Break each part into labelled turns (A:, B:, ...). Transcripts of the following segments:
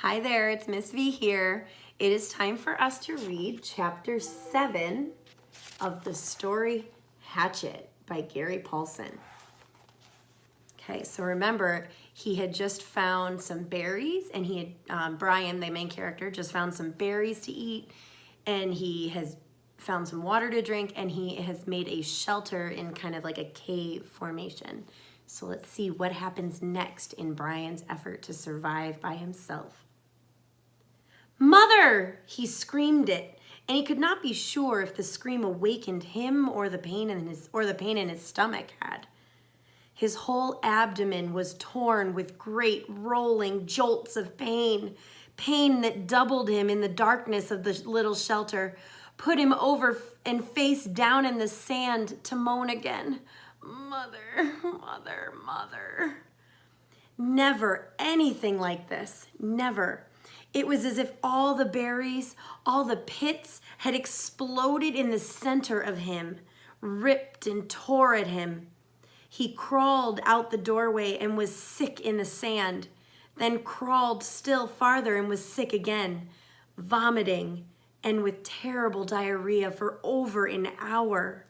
A: Hi there, it's Miss V here. It is time for us to read chapter 7 of the story Hatchet by Gary Paulsen. Okay, so remember, he had just found some berries, and he had, Brian, the main character, just found some berries to eat, and he has found some water to drink, and he has made a shelter in kind of like a cave formation. So let's see what happens next in Brian's effort to survive by himself. "Mother!" He screamed it, and he could not be sure if the scream awakened him or the pain in his stomach had. His whole abdomen was torn with great rolling jolts of pain that doubled him in the darkness of the little shelter, put him over and face down in the sand to moan again, "Mother, mother, mother." Never anything like this, never. It was as if all the berries, all the pits had exploded in the center of him, ripped and tore at him. He crawled out the doorway and was sick in the sand, then crawled still farther and was sick again, vomiting and with terrible diarrhea for over an hour.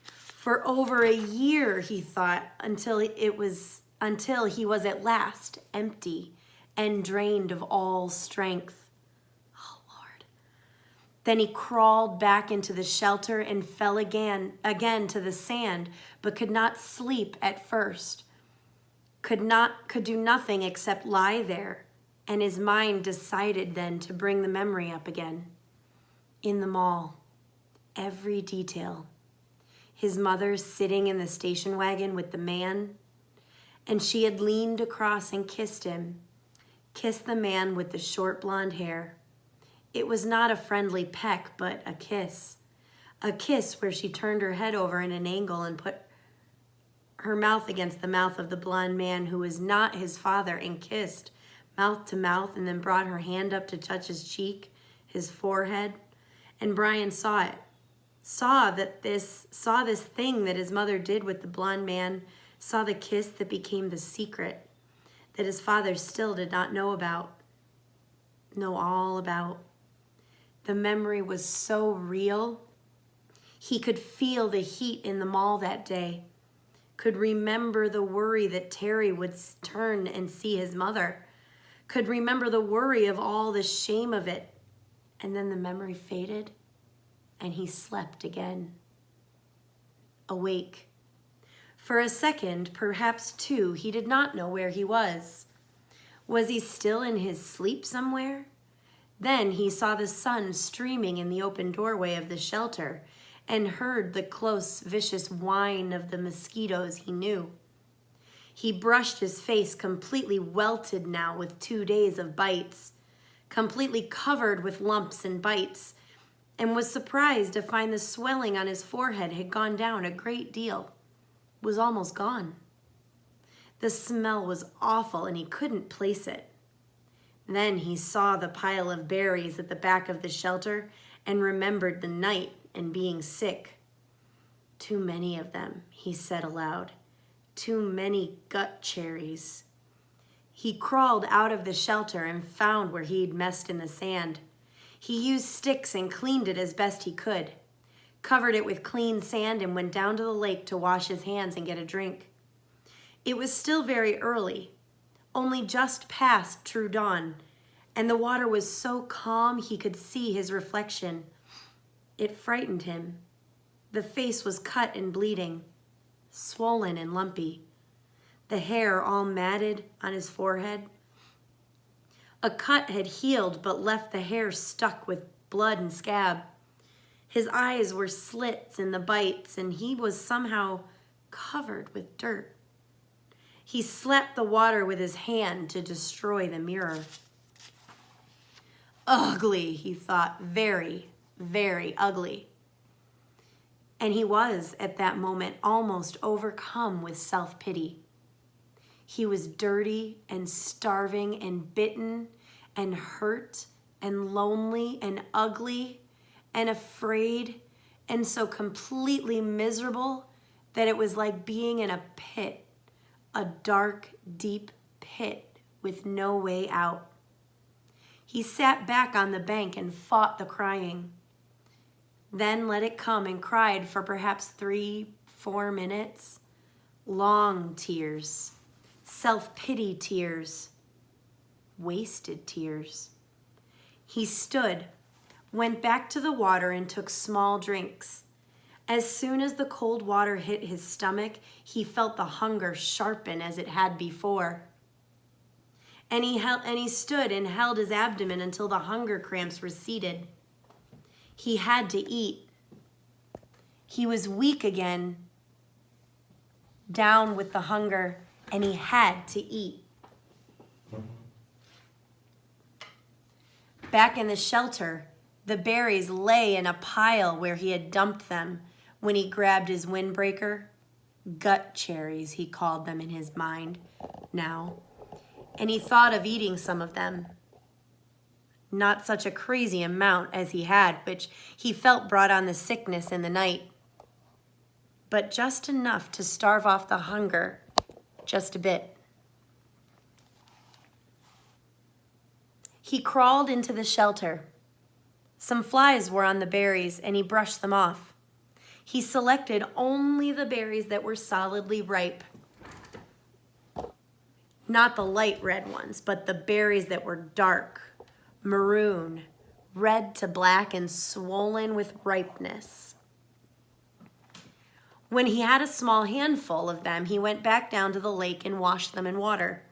A: For over a year, he thought, until he was at last empty and drained of all strength. Oh, Lord. Then he crawled back into the shelter and fell again to the sand, but could not sleep at first. Could do nothing except lie there, and his mind decided then to bring the memory up again. In the mall, every detail. His mother sitting in the station wagon with the man, and she had leaned across and kissed him. Kissed the man with the short blonde hair. It was not a friendly peck, but a kiss. A kiss where she turned her head over in an angle and put her mouth against the mouth of the blonde man who was not his father and kissed mouth to mouth, and then brought her hand up to touch his cheek, his forehead. And Brian saw it. Saw this thing that his mother did with the blonde man, saw the kiss that became the secret that his father still did not know all about. The memory was so real. He could feel the heat in the mall that day, could remember the worry that Terry would turn and see his mother, could remember the worry of all the shame of it. And then the memory faded, and he slept again. Awake. For a second, perhaps two, he did not know where he was. Was he still in his sleep somewhere? Then he saw the sun streaming in the open doorway of the shelter and heard the close, vicious whine of the mosquitoes he knew. He brushed his face, completely welted now with 2 days of bites, completely covered with lumps and bites, and was surprised to find the swelling on his forehead had gone down a great deal. Was almost gone. The smell was awful, and he couldn't place it. Then he saw the pile of berries at the back of the shelter and remembered the night and being sick. "Too many of them," he said aloud. "Too many gut cherries." He crawled out of the shelter and found where he'd messed in the sand. He used sticks and cleaned it as best he could, covered it with clean sand, and went down to the lake to wash his hands and get a drink. It was still very early, only just past true dawn, and the water was so calm he could see his reflection. It frightened him. The face was cut and bleeding, swollen and lumpy, the hair all matted on his forehead. A cut had healed but left the hair stuck with blood and scab. His eyes were slits in the bites, and he was somehow covered with dirt. He slapped the water with his hand to destroy the mirror. Ugly, he thought, very, very ugly. And he was, at that moment, almost overcome with self-pity. He was dirty and starving and bitten and hurt and lonely and ugly and afraid and so completely miserable that it was like being in a pit, a dark, deep pit with no way out. He sat back on the bank and fought the crying. Then let it come and cried for perhaps 3-4 minutes. Long tears, self-pity tears, wasted tears. He stood, went back to the water and took small drinks. As soon as the cold water hit his stomach, he felt the hunger sharpen as it had before. And he stood and held his abdomen until the hunger cramps receded. He had to eat. He was weak again, down with the hunger, and he had to eat. Back in the shelter, the berries lay in a pile where he had dumped them when he grabbed his windbreaker. Gut cherries, he called them in his mind now. And he thought of eating some of them. Not such a crazy amount as he had, which he felt brought on the sickness in the night, but just enough to starve off the hunger, just a bit. He crawled into the shelter. Some flies were on the berries, and he brushed them off. He selected only the berries that were solidly ripe. Not the light red ones, but the berries that were dark, maroon, red to black, and swollen with ripeness. When he had a small handful of them, he went back down to the lake and washed them in water.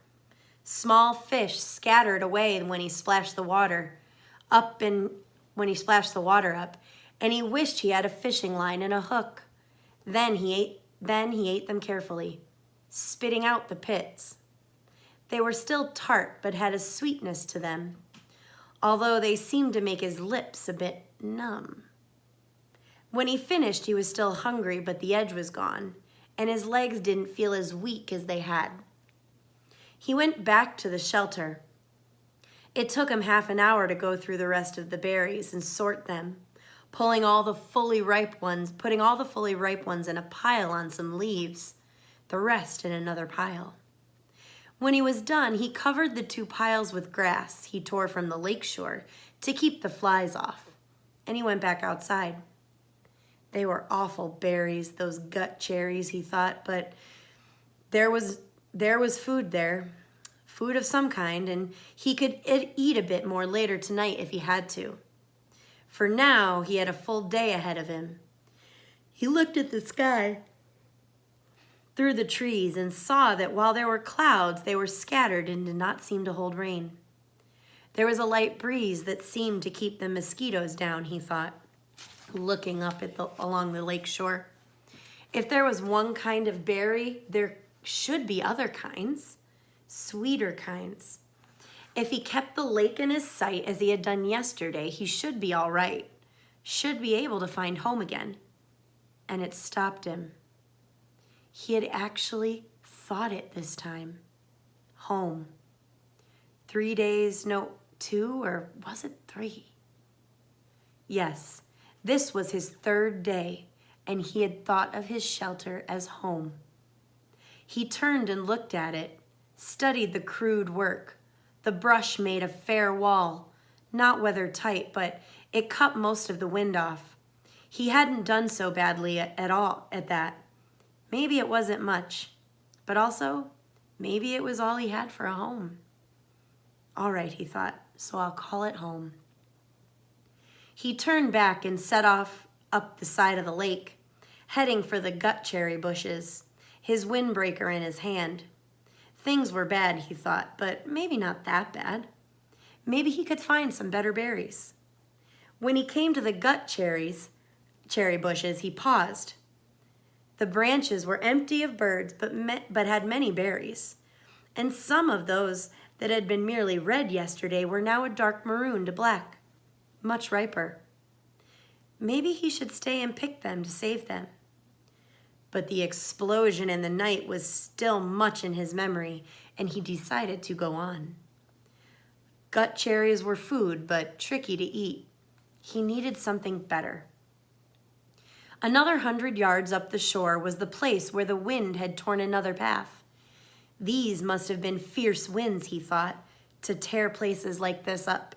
A: Small fish scattered away when he splashed the water up, and he wished he had a fishing line and a hook. Then he ate them carefully, spitting out the pits. They were still tart, but had a sweetness to them, although they seemed to make his lips a bit numb. When he finished, he was still hungry, but the edge was gone, and his legs didn't feel as weak as they had. He went back to the shelter. It took him half an hour to go through the rest of the berries and sort them, putting all the fully ripe ones in a pile on some leaves, the rest in another pile. When he was done, he covered the 2 piles with grass he tore from the lakeshore to keep the flies off, and he went back outside. They were awful berries, those gut cherries, he thought, but there was food there, food of some kind, and he could eat a bit more later tonight if he had to. For now, he had a full day ahead of him. He looked at the sky through the trees and saw that while there were clouds, they were scattered and did not seem to hold rain. There was a light breeze that seemed to keep the mosquitoes down, he thought, looking up along the lake shore. If there was one kind of berry, there should be other kinds, sweeter kinds. If he kept the lake in his sight as he had done yesterday, he should be all right, should be able to find home again. And it stopped him. He had actually thought it this time. Home. 3 days, no, 2, or was it 3? Yes, this was his 3rd day, and he had thought of his shelter as home. He turned and looked at it, studied the crude work. The brush made a fair wall, not weather tight, but it cut most of the wind off. He hadn't done so badly at all at that. Maybe it wasn't much, but also maybe it was all he had for a home. All right, he thought, so I'll call it home. He turned back and set off up the side of the lake, heading for the gut cherry bushes, his windbreaker in his hand. Things were bad, he thought, but maybe not that bad. Maybe he could find some better berries. When he came to the gut cherry bushes, he paused. The branches were empty of birds, but had many berries, and some of those that had been merely red yesterday were now a dark maroon to black, much riper. Maybe he should stay and pick them to save them. But the explosion in the night was still much in his memory, and he decided to go on. Gut cherries were food, but tricky to eat. He needed something better. Another 100 yards up the shore was the place where the wind had torn another path. These must have been fierce winds, he thought, to tear places like this up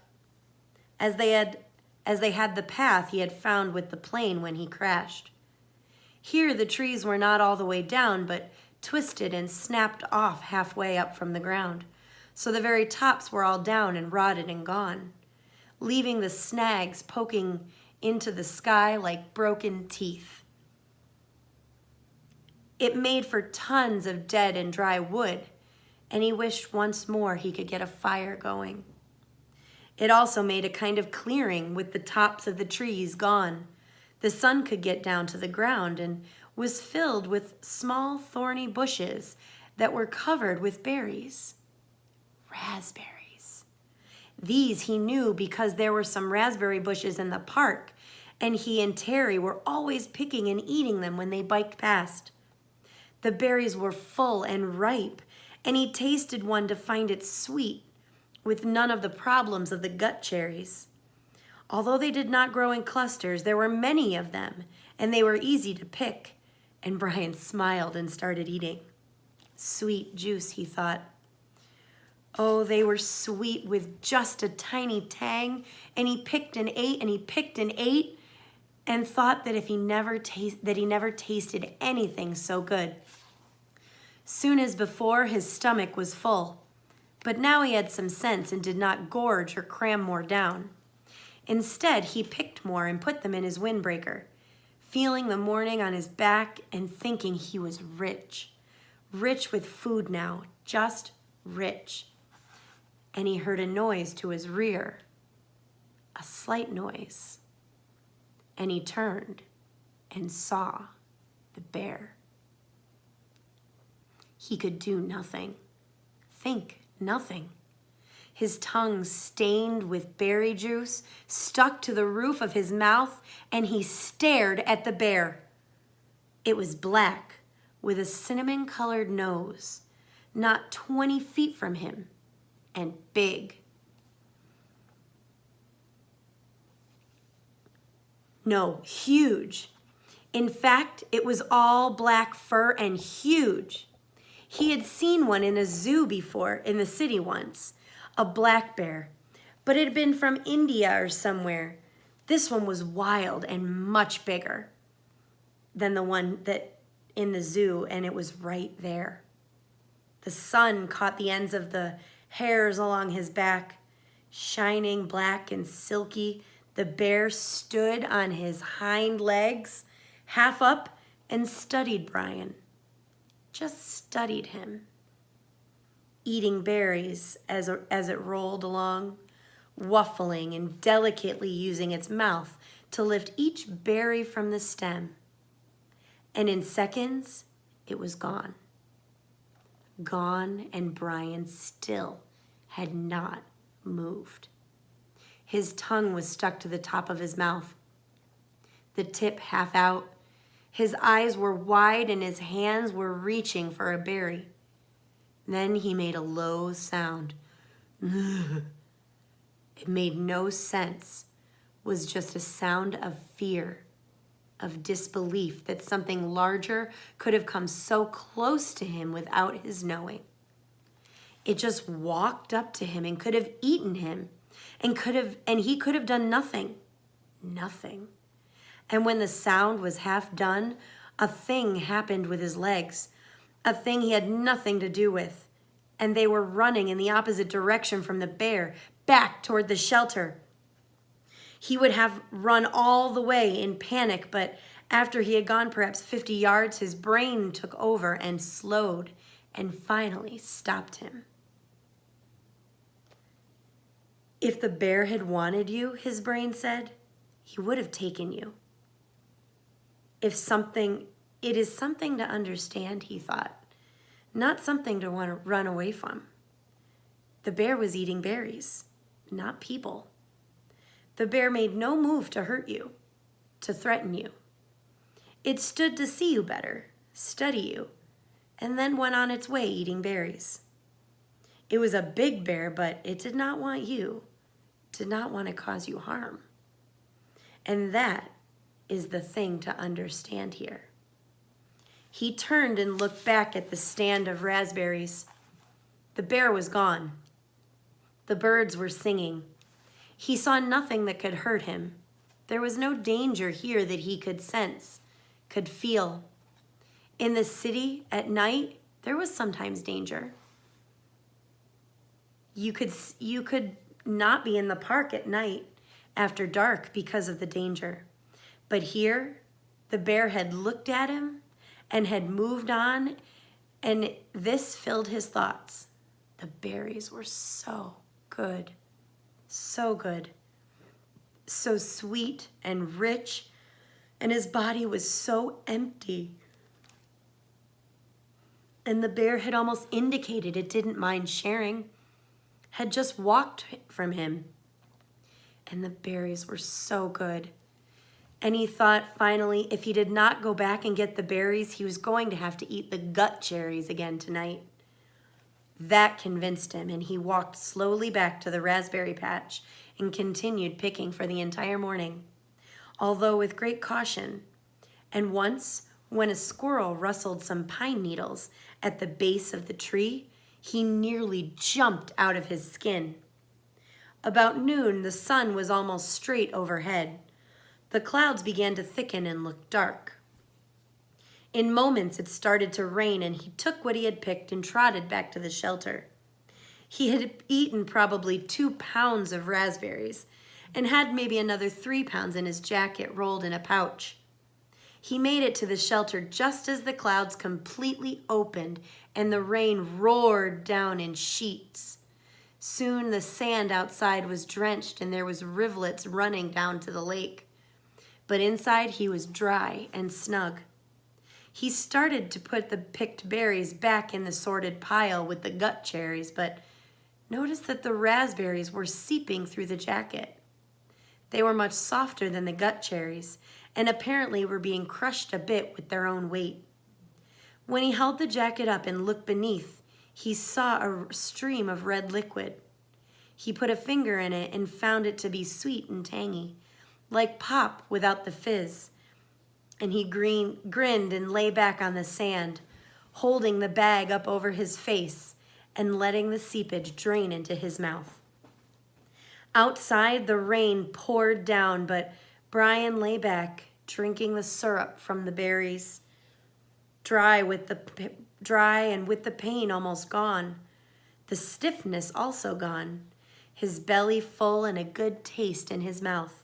A: as they had the path he had found with the plane when he crashed. Here the trees were not all the way down, but twisted and snapped off halfway up from the ground, so the very tops were all down and rotted and gone, leaving the snags poking into the sky like broken teeth. It made for tons of dead and dry wood, and he wished once more he could get a fire going. It also made a kind of clearing with the tops of the trees gone. The sun could get down to the ground and was filled with small thorny bushes that were covered with berries. Raspberries. These he knew because there were some raspberry bushes in the park, and he and Terry were always picking and eating them when they biked past. The berries were full and ripe, and he tasted one to find it sweet, with none of the problems of the gut cherries. Although they did not grow in clusters, there were many of them, and they were easy to pick, and Brian smiled and started eating. Sweet juice, he thought. Oh, they were sweet with just a tiny tang, and he picked and ate, and he picked and ate, and thought that he never tasted anything so good. Soon as before, his stomach was full, but now he had some sense and did not gorge or cram more down. Instead, he picked more and put them in his windbreaker, feeling the morning on his back and thinking he was rich. Rich with food now, just rich. And he heard a noise to his rear, a slight noise. And he turned and saw the bear. He could do nothing, think nothing. His tongue, stained with berry juice, stuck to the roof of his mouth, and he stared at the bear. It was black, with a cinnamon-colored nose, not 20 feet from him, and big. No, huge. In fact, it was all black fur and huge. He had seen one in a zoo before, in the city once, a black bear, but it had been from India or somewhere. This one was wild and much bigger than the one that in the zoo, and it was right there. The sun caught the ends of the hairs along his back. Shining black and silky, the bear stood on his hind legs, half up, and studied Brian. Just studied him. Eating berries as it rolled along, waffling and delicately using its mouth to lift each berry from the stem. And in seconds, it was gone. Gone, and Brian still had not moved. His tongue was stuck to the top of his mouth, the tip half out. His eyes were wide and his hands were reaching for a berry. Then he made a low sound. It made no sense, was just a sound of fear, of disbelief that something larger could have come so close to him without his knowing. It just walked up to him and could have eaten him, and he could have done nothing. Nothing. And when the sound was half done, a thing happened with his legs, a thing he had nothing to do with, and they were running in the opposite direction from the bear, back toward the shelter. He would have run all the way in panic, but after he had gone perhaps 50 yards, his brain took over and slowed and finally stopped him. If the bear had wanted you, his brain said, he would have taken you. It is something to understand, he thought, not something to want to run away from. The bear was eating berries, not people. The bear made no move to hurt you, to threaten you. It stood to see you better, study you, and then went on its way eating berries. It was a big bear, but it did not want you, did not want to cause you harm. And that is the thing to understand here. He turned and looked back at the stand of raspberries. The bear was gone. The birds were singing. He saw nothing that could hurt him. There was no danger here that he could sense, could feel. In the city at night, there was sometimes danger. You could not be in the park at night after dark because of the danger. But here, the bear had looked at him and had moved on, and this filled his thoughts. The berries were so good, so good, so sweet and rich, and his body was so empty. And the bear had almost indicated it didn't mind sharing, had just walked from him. And the berries were so good. And he thought finally, if he did not go back and get the berries, he was going to have to eat the gut cherries again tonight. That convinced him, and he walked slowly back to the raspberry patch and continued picking for the entire morning, although with great caution. And once, when a squirrel rustled some pine needles at the base of the tree, he nearly jumped out of his skin. About noon, the sun was almost straight overhead. The clouds began to thicken and look dark. In moments, it started to rain, and he took what he had picked and trotted back to the shelter. He had eaten probably 2 pounds of raspberries and had maybe another 3 pounds in his jacket rolled in a pouch. He made it to the shelter just as the clouds completely opened and the rain roared down in sheets. Soon the sand outside was drenched and there was rivulets running down to the lake. But inside he was dry and snug. He started to put the picked berries back in the sorted pile with the gut cherries, but noticed that the raspberries were seeping through the jacket. They were much softer than the gut cherries, and apparently were being crushed a bit with their own weight. When he held the jacket up and looked beneath, he saw a stream of red liquid. He put a finger in it and found it to be sweet and tangy, like pop without the fizz. And he grinned and lay back on the sand, holding the bag up over his face and letting the seepage drain into his mouth. Outside, the rain poured down, but Brian lay back, drinking the syrup from the berries, dry and with the pain almost gone, the stiffness also gone, his belly full and a good taste in his mouth.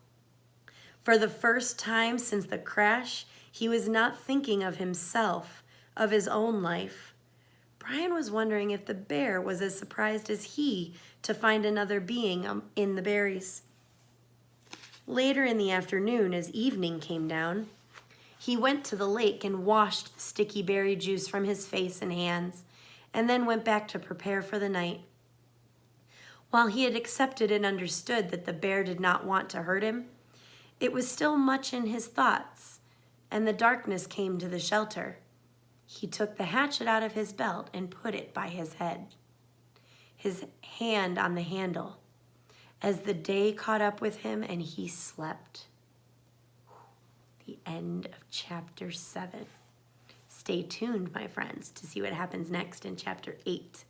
A: For the first time since the crash, he was not thinking of himself, of his own life. Brian was wondering if the bear was as surprised as he to find another being in the berries. Later in the afternoon, as evening came down, he went to the lake and washed the sticky berry juice from his face and hands, and then went back to prepare for the night. While he had accepted and understood that the bear did not want to hurt him, it was still much in his thoughts, and the darkness came to the shelter. He took the hatchet out of his belt and put it by his head, his hand on the handle, as the day caught up with him and he slept. The end of chapter 7. Stay tuned, my friends, to see what happens next in chapter 8.